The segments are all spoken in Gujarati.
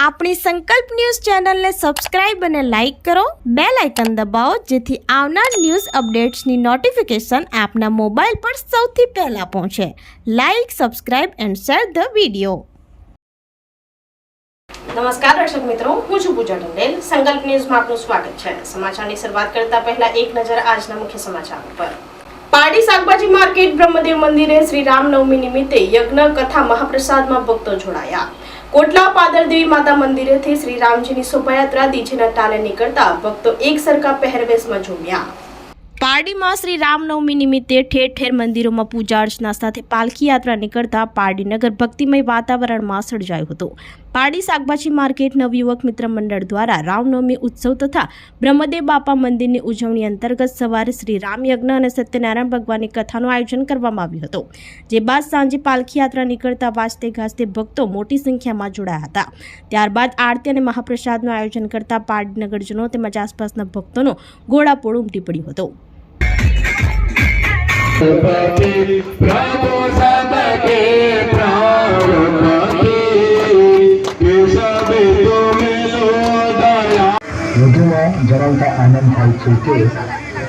આપણી સંકલ્પ ન્યૂઝ ચેનલને સબસ્ક્રાઇબ અને લાઇક કરો, બેલ આઇકન દબાવો જેથી આવનાર ન્યૂઝ અપડેટ્સની નોટિફિકેશન આપના મોબાઈલ પર સૌથી પહેલા પહોંચે. Like, subscribe and share the video. નમસ્કાર દર્શક મિત્રો, હું છું પૂજા ટંડેલ. સંકલ્પ ન્યૂઝમાં આપનું સ્વાગત છે. સમાચારની શરૂઆત કરતા પહેલા એક નજર આજના મુખ્ય સમાચારો પર. પારડી શાકભાજી માર્કેટ બ્રહ્મદેવ મંદિરે શ્રી રામનવમી નિમિત્તે યજ્ઞ કથા મહાપ્રસાદમાં ભક્તો જોડાયા. કોટલા પાદરદેવી માતા મંદિરેથી શ્રી રામજીની શોભાયાત્રા ડીજેના તાલે નીકળતા ભક્તો એક સરખા પહેરવેશમાં ઝૂમ્યા. પારડીમાં શ્રી રામનવમી નિમિત્તે ઠેર ઠેર મંદિરોમાં પૂજા અર્ચના સાથે પાલખી યાત્રા નીકળતા પારડીનગર ભક્તિમય વાતાવરણમાં સર્જાયું હતું. પારડી શાકભાજી માર્કેટ નવયુવક મિત્ર મંડળ દ્વારા રામનવમી ઉત્સવ તથા બ્રહ્મદેવ બાપા મંદિરની ઉજવણી અંતર્ગત સવારે શ્રી રામ યજ્ઞ અને સત્યનારાયણ ભગવાનની કથાનું આયોજન કરવામાં આવ્યું હતું. જે બાદ સાંજે પાલખી યાત્રા નીકળતા વાજતે ગાજતે ભક્તો મોટી સંખ્યામાં જોડાયા હતા. ત્યારબાદ આરતી અને મહાપ્રસાદનું આયોજન કરતા પારડી નગરજનો તેમજ આસપાસના ભક્તોનો ઘોડાપૂર ઉમટી પડ્યો હતો. વધુમાં જણાવતા આનંદ થાય છે કે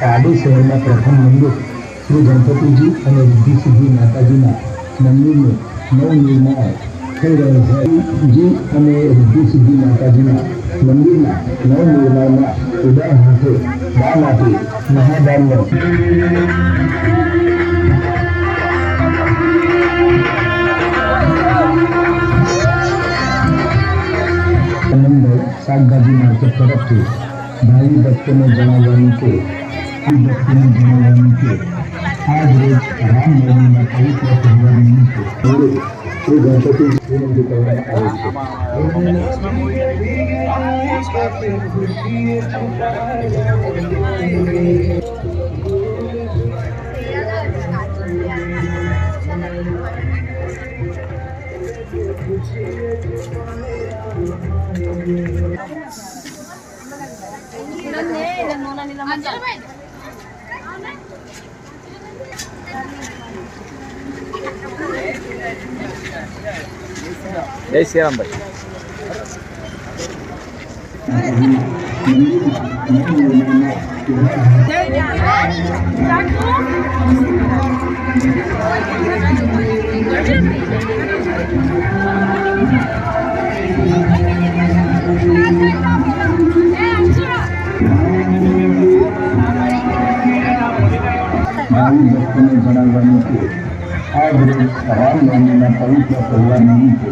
પારડી શહેરના પ્રથમ મંદિર શ્રી ગણપતિજી અને રિદ્ધિ સિદ્ધિ માતાજીના મંદિરનું નવનિર્માણ થઈ રહ્યું છે. જી અને રિદ્ધિ સિદ્ધિ માતાજીના મંદિરના નવનિર્માણમાં ઉદાર હાથે દાન આપી મહાદાનનો શાકભાજી માર્કેટ તરફથી ભાવિ ભક્તોને જણાવવાનું કે આજ રોજ રામનવમીના પવિત્ર તહેવાર નિમિત્તે શ્રી ગણપતિ વિનંતી કરવામાં આવે જય શ્રી રામ ભાઈ. ભક્તોને જણાવવાનું કે આજ રોજ રામનવમીના પવિત્ર તહેવાર નિમિત્તે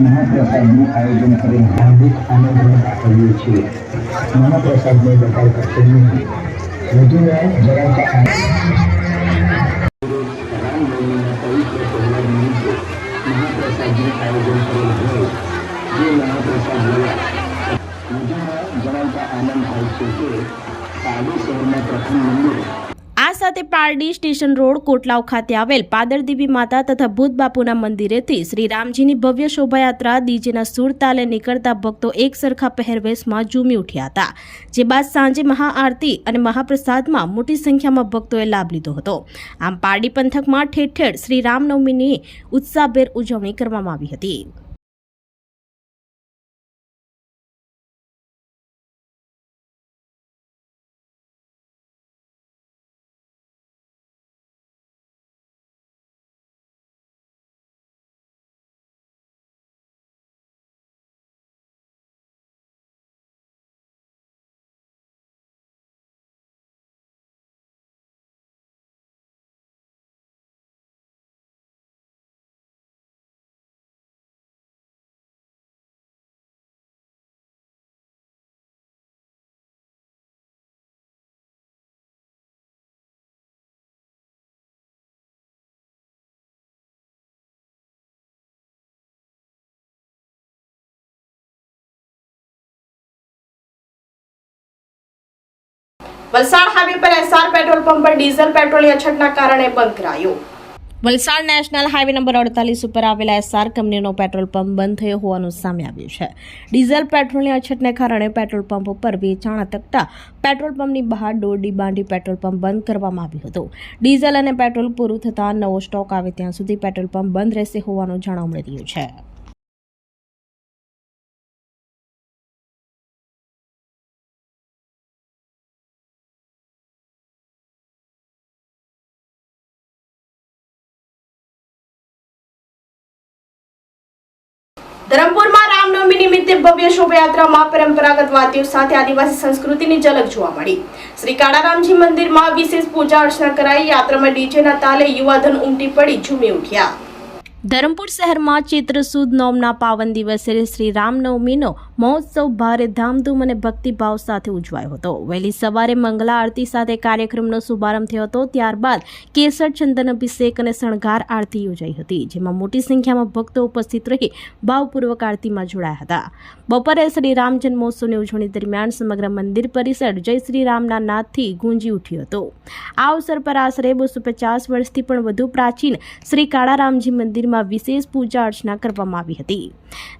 મહાપ્રસાદનું આયોજન કરી હાર્દિક આનંદ દાખવીએ છીએ. મહાપ્રસાદને બગાડ કરશે નહીં. વધુમાં જણાવતા રામનવમીના પવિત્ર તહેવાર નિમિત્તે મહાપ્રસાદનું આયોજન કરેલ હોય જે મહાપ્રસાદ લેવા. વધુમાં જણાવતા આનંદ થાય છે કે પારડી શહેરના પ્રથમ મંદિર આ સાથે પારડી સ્ટેશન રોડ કોટલાવ ખાતે આવેલ પાદરદેવી માતા તથા ભૂત બાપુના મંદિરેથી શ્રી રામજીની ભવ્ય શોભાયાત્રા ડીજેના સૂર તાલે નીકળતા ભક્તો એક સરખા પહેરવેશમાં ઝૂમી ઉઠ્યા હતા. જે બાદ સાંજે મહાઆરતી અને મહાપ્રસાદમાં મોટી સંખ્યામાં ભક્તોએ લાભ લીધો હતો. આમ પારડી પંથકમાં ઠેર ઠેર શ્રી રામનવમીની ઉત્સાહભેર ઉજવણી કરવામાં આવી હતી. વલસાડ હાઈવે પર એસઆર પેટ્રોલ પંપ પર ડીઝલ પેટ્રોલની અછતના કારણે બંધ કરાયું. વલસાડ નેશનલ હાઈવે નંબર 48 ઉપર આવેલા એસઆર કંપનીનો પેટ્રોલ પંપ બંધ થયો હોવાનું સામે આવ્યું છે. ડીઝલ પેટ્રોલની અછતને કારણે પેટ્રોલ પંપ ઉપર વેચાણ અટકતા પેટ્રોલ પંપની બહાર દોરડી બાંધી પેટ્રોલ પંપ બંધ કરવામાં આવ્યું હતું. ડીઝલ અને પેટ્રોલ પૂરું થતાં નવો સ્ટોક આવે ત્યાં સુધી પેટ્રોલ પંપ બંધ રહેશે હોવાનું જાણવા મળી રહ્યું છે. ધરમપુરમાં રામનવમી નિમિત્તે ભવ્ય શોભાયાત્રામાં પરંપરાગત વાદ્યો સાથે આદિવાસી સંસ્કૃતિની ઝલક જોવા મળી. શ્રી કાળારામજી મંદિરમાં વિશેષ પૂજા અર્ચના કરાઈ. યાત્રામાં ડીજેના તાલે યુવાધન ઉમટી પડી ઝૂમી ઉઠ્યા. ધરમપુર શહેરમાં ચૈત્ર સુદ નોમના પાવન દિવસે શ્રી રામનવમીનો મહોત્સવ ભારે ધામધૂમ અને ભક્તિભાવ સાથે ઉજવાયો હતો. વહેલી સવારે મંગલા આરતી સાથે કાર્યક્રમનો શુભારંભ થયો હતો. ત્યારબાદ કેસર ચંદન અભિષેક અને શણગાર આરતી યોજાઈ હતી, જેમાં મોટી સંખ્યામાં ભક્તો ઉપસ્થિત રહી ભાવપૂર્વક આરતીમાં જોડાયા હતા. બપોરે શ્રી રામ જન્મોત્સવની ઉજવણી દરમિયાન સમગ્ર મંદિર પરિસર જય શ્રી રામના નાદથી ગુંજી ઉઠ્યું હતું. આ અવસર પર આશરે 250 વર્ષથી પણ વધુ પ્રાચીન શ્રી કાળારામજી મંદિરમાં વિશેષ પૂજા અર્ચના કરવામાં આવી હતી.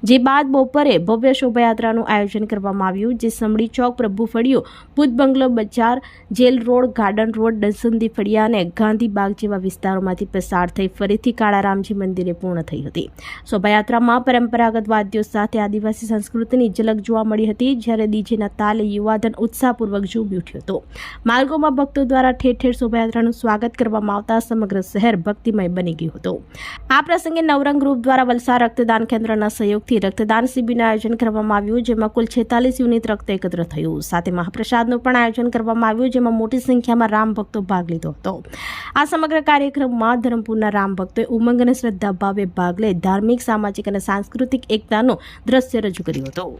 જે બાદ બપોરે ભવ્ય શોભાયાત્રાનું આયોજન કરવામાં આવ્યું, જે સમડી ચોક, પ્રભુ ફળિયું, ભૂત બંગલો બજાર, જેલ રોડ, ગાર્ડન રોડ, દસંદી ફળિયા અને ગાંધી બાગ જેવા વિસ્તારોમાંથી પસાર થઈ ફરીથી કાળારામજી મંદિરે પૂર્ણ થઈ હતી. શોભાયાત્રામાં પરંપરાગત વાદ્યો સાથે આદિવાસી સંસ્કૃતિની ઝલક જોવા મળી હતી, જ્યારે ડીજેના તાલે યુવાધન ઉત્સાહપૂર્વક ઝૂમી ઉઠ્યું હતું. માર્ગોમાં ભક્તો દ્વારા ઠેર ઠેર શોભાયાત્રાનું સ્વાગત કરવામાં આવતા સમગ્ર શહેર ભક્તિમય બની ગયું હતું. આ પ્રસંગે નવરંગ ગ્રુપ દ્વારા વલસાડ રક્તદાન કેન્દ્રના સહયોગથી રક્તદાન શિબિરનું આયોજન કરવામાં આવ્યું, જેમાં કુલ 46 યુનિટ રક્ત એકત્ર થયું. સાથે મહાપ્રસાદનું પણ આયોજન કરવામાં આવ્યું, જેમાં મોટી સંખ્યામાં રામ ભક્તો ભાગ લીધો હતો. આ સમગ્ર કાર્યક્રમમાં ધરમપુરના રામ ભક્તોએ ઉમંગ અને શ્રદ્ધાભાવે ભાગ લઈ ધાર્મિક, સામાજિક અને સાંસ્કૃતિક એકતાનું દ્રશ્ય રજૂ કર્યું હતું.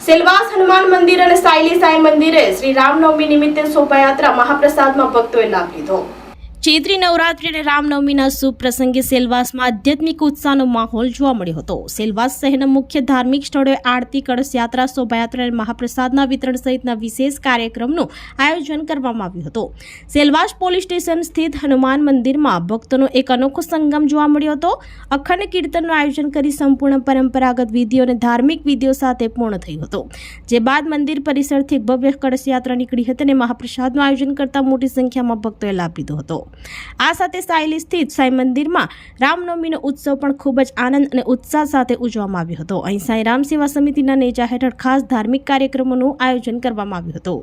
સેલવાસ હનુમાન મંદિર અને સાયલી સાઈ મંદિરે શ્રી રામનવમી નિમિત્તે શોભાયાત્રા મહાપ્રસાદમાં ભક્તોએ લાભ લીધો. ચૈત્રી નવરાત્રી અને રામનવમીના શુભ પ્રસંગે સેલવાસમાં આધ્યાત્મિક ઉત્સાહનો માહોલ જોવા મળ્યો હતો. સેલવાસ શહેરના મુખ્ય ધાર્મિક સ્થળોએ આરતી, કળશ યાત્રા, શોભાયાત્રા અને મહાપ્રસાદના વિતરણ સહિતના વિશેષ કાર્યક્રમનું આયોજન કરવામાં આવ્યું હતું. સેલવાસ પોલીસ સ્ટેશન સ્થિત હનુમાન મંદિરમાં ભક્તોનો એક અનોખો સંગમ જોવા મળ્યો હતો. અખંડ કીર્તનનું આયોજન કરી સંપૂર્ણ પરંપરાગત વિધિઓ અને ધાર્મિક વિધિઓ સાથે પૂર્ણ થયું હતું. જે બાદ મંદિર પરિસરથી ભવ્ય કળશ યાત્રા નીકળી હતી અને મહાપ્રસાદનું આયોજન કરતા મોટી સંખ્યામાં ભક્તોએ લાભ લીધો હતો. આ સાથે સાયલી સ્થિત સાઈ મંદિરમાં રામનવમીનો ઉત્સવ પણ ખૂબ જ આનંદ અને ઉત્સાહ સાથે ઉજવવામાં આવ્યો હતો. અહીં સાઈ રામ સેવા સમિતિના નેજા હેઠળ ખાસ ધાર્મિક કાર્યક્રમોનું આયોજન કરવામાં આવ્યું હતું.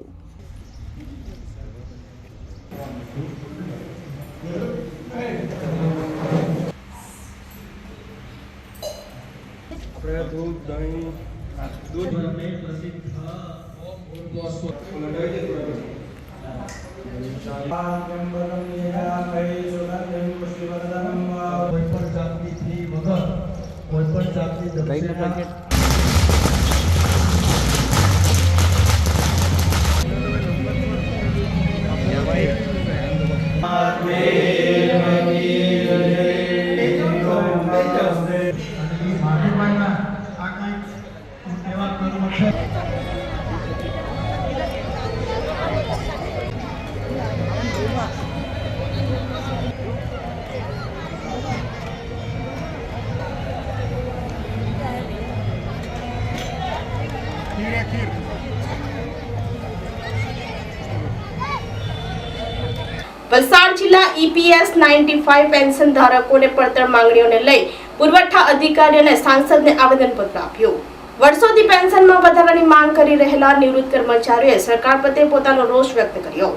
વલસાડ જિલ્લા EPS 95 પેન્શન ધારકોને પડતર માંગણીઓને લઈ પુરવઠા અધિકારી અને સાંસદને આવેદનપત્ર આપ્યું. વર્ષોથી પેન્શનમાં વધારાની માંગ કરી રહેલા નિવૃત્ત કર્મચારીઓએ સરકાર પ્રત્યે પોતાનો રોષ વ્યક્ત કર્યો.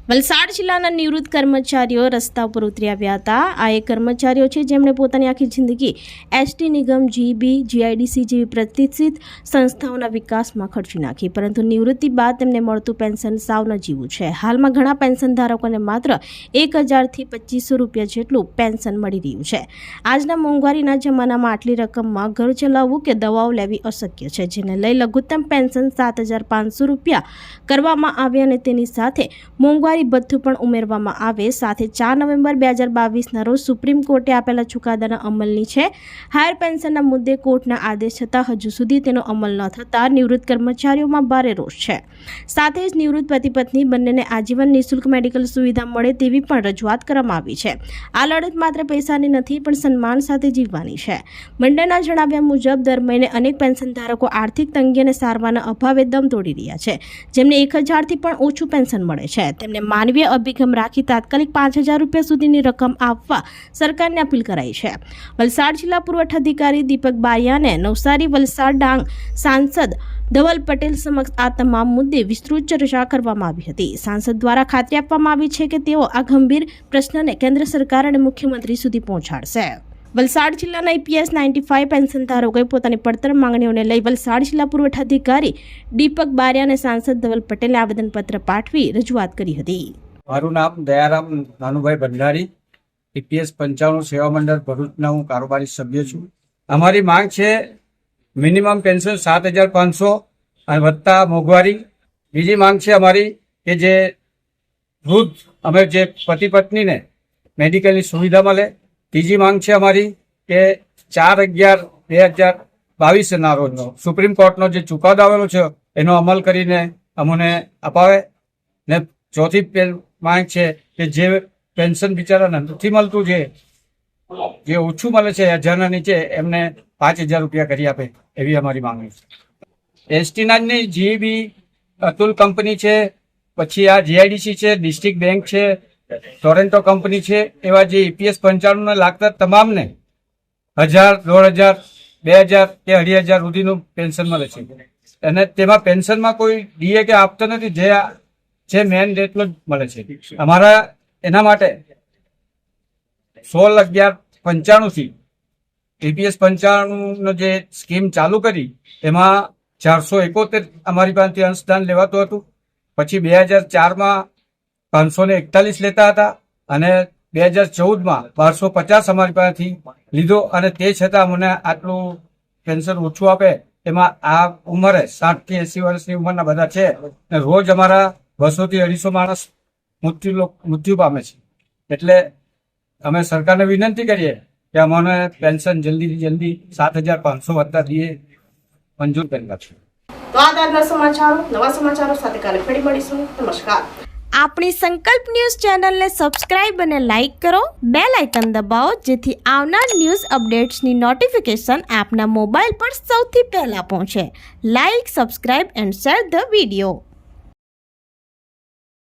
વલસાડ જિલ્લાના નિવૃત્ત કર્મચારીઓ રસ્તા ઉપર ઉતરી આવ્યા હતા. આ એ કર્મચારીઓ છે જેમણે પોતાની આખી જિંદગી એસટી નિગમ, જીબી, જીઆઈડીસી જેવી પ્રતિષ્ઠિત સંસ્થાઓના વિકાસમાં ખર્ચી નાખી, પરંતુ નિવૃત્તિ બાદ તેમને મળતું પેન્શન સાવ નજીવું છે. હાલમાં ઘણા પેન્શન ધારકોને માત્ર 1000થી 2500 રૂપિયા જેટલું પેન્શન મળી રહ્યું છે. આજના મોંઘવારીના જમાનામાં આટલી રકમમાં ઘર ચલાવવું કે દવાઓ લેવી અશક્ય છે, જેને લઈ લઘુત્તમ પેન્શન 7500 રૂપિયા કરવામાં આવે અને તેની સાથે મોંઘવારી ભથ્થું પણ ઉમેરવામાં આવે. સાથે 4 નવેમ્બર 2022ના રોજ સુપ્રીમ કોર્ટે આપેલા ચુકાદાના અમલની છે. હાયર પેન્શનના મુદ્દે કોર્ટના આદેશ છતાં હજુ સુધી તેનો અમલ ન થતાં નિવૃત્ત કર્મચારીઓમાં ભારે રોષ છે. સાથે જ નિવૃત્ત પતિ પત્ની બંનેને આજીવન નિઃશુલ્ક મેડિકલ સુવિધા મળે તેવી પણ રજૂઆત કરવામાં આવી છે. આ લડત માત્ર પૈસાની નથી, પણ સન્માન સાથે જીવવાની છે. મંડળના જણાવ્યા મુજબ દર મહિને અનેક પેન્શન ધારકો આર્થિક તંગી અને સારવારના અભાવે દમ તોડી રહ્યા છે, જેમને 1000થી પણ ઓછું પેન્શન મળે છે. તેમને માનવીય અભિગમ રાખી તાત્કાલિક 5000 રૂપિયા સુધીની રકમ આપવા સરકારને અપીલ કરાઈ છે. વલસાડ જિલ્લા પુરવઠા અધિકારી દીપક બારિયાને નવસારી વલસાડ ડાંગ સાંસદ ધવલ પટેલ સમક્ષ આ તમામ મુદ્દે વિસ્તૃત ચર્ચા કરવામાં આવી હતી. સાંસદ દ્વારા ખાતરી આપવામાં આવી છે કે તેઓ આ ગંભીર પ્રશ્નને કેન્દ્ર સરકાર અને મુખ્યમંત્રી સુધી પહોંચાડશે. વલસાડ જિલ્લાના EPS 95 પેન્શન ધારકોએ પોતાની પડતર માંગણીઓને લઈ વલસાડ જિલ્લા પુરવઠા અધિકારી દીપક બારિયા અને સાંસદ ધવલ પટેલે આવેદનપત્ર પાઠવી રજૂઆત કરી હતી. મારું નામ દયારામ નાનુભાઈ ભંડારી, EPS 95 સેવા મંડળ ભરૂચના હું કારોબારી સભ્ય છું. અમારી માંગ છે મિનિમમ પેન્શન 7500 અને વત્તા મોંઘવારી. બીજી માંગ છે અમારી કે જે વૃદ્ધ અમે જે પતિ પત્નીને મેડિકલની સુવિધા મળે. ત્રીજી માંગ છે અમારી કે 4/11/2022 ના રોજ સુપ્રીમ કોર્ટનો જે ચુકાદો આવેલો છે એનો અમલ કરીને અમને અપાવે. ને ચોથી માંગ છે કે જે પેન્શન બિચારાને નથી મળતું, જે ઓછું મળે છે 1000ના નીચે, એમને 5000 રૂપિયા કરી આપે, એવી અમારી માંગણી છે. એસટીના જ નહીં, જીબી, અતુલ કંપની છે, પછી આ જીઆઈડીસી છે, ડિસ્ટ્રિક્ટ બેંક છે, ટોરેન્ટો કંપની છે, એવા જે EPS 95 ને લાગતા તમામને 1000, 1500, 2000 કે 2500 સુધીનું પેન્શન મળે છે. અને તેમાં પેન્શનમાં કોઈ DA કે આપતો નથી, જે મેન એટલો જ મળે છે. અમારા એના માટે 16/11/95 થી EPS 95 નો જે સ્કીમ ચાલુ કરી એમાં 471 અમારી પાસેથી અંશદાન લેવાતું હતું. પછી 2004માં 541 લેતા હતા અને 2014માં 1250 અમારી પાસેથી લીધો. અને તે છતાં મને આટલું પેન્શન ઓછું આપે. એમાં આ ઉંમરે 60 થી 80 વર્ષની ઉંમરના બધા છે. રોજ અમારા 200 થી 250 માણસ મૃત્યુ પામે છે. એટલે અમે સરકારને વિનંતી કરીએ કે અમને પેન્શન જલ્દી 7500 વત્તા દીએ મંજૂર કરી નાખશે. તો આજના સમાચારો, નવા સમાચારો સાથે કાલે ફરી મળીશું. નમસ્કાર. આપણી સંકલ્પ ન્યૂઝ ચેનલને સબસ્ક્રાઇબ અને લાઇક કરો. બેલ આઇકન દબાવો જેથી આવનાર ન્યૂઝ અપડેટ્સની નોટિફિકેશન આપના મોબાઈલ પર સૌથી પહેલા પહોંચે. Like, subscribe and share the video.